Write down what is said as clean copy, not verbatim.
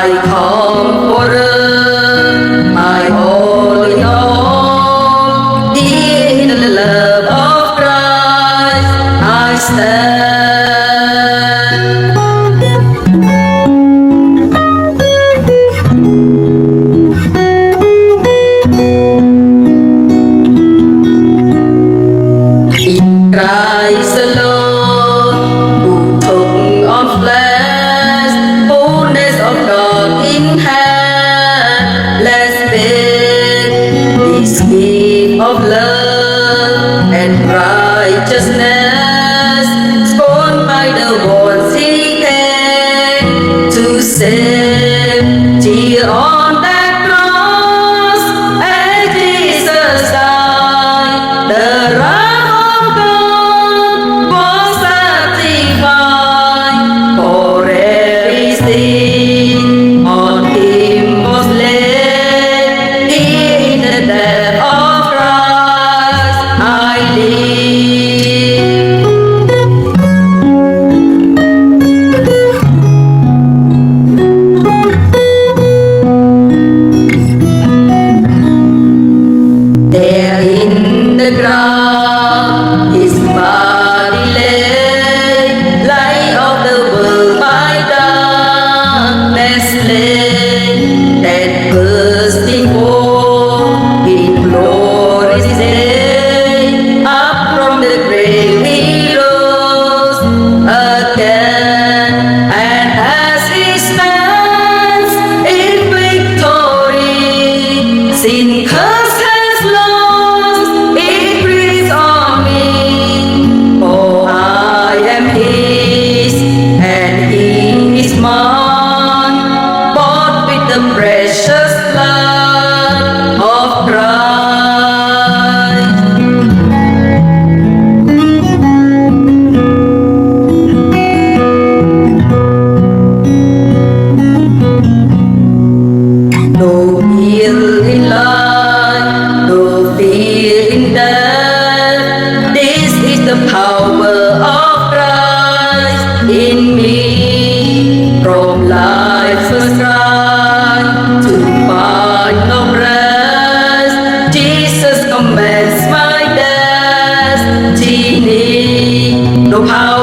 my comforter, my all in all. In the love of Christ I stand. In Christ alone, who took on flesh, fullness of God in hand, let's make this gift of love and righteousness, scorned by the ones he came to save. Till on that cross, as Jesus died, the wrath of God was sanctified. For every sin on him was laid. In the death of Christ I live. There in the ground his body lay, light of the world by darkness lay, that bursting forth in glorious day, up from the grave he rose again, and as he stands in victory, sin curse has lost its grip on me. For I am his and he is mine, bought with the precious blood of Christ. No ill in life, no fear in death. This is the power of Christ in me. From life's first cry to final rest, Jesus commands my destiny. No power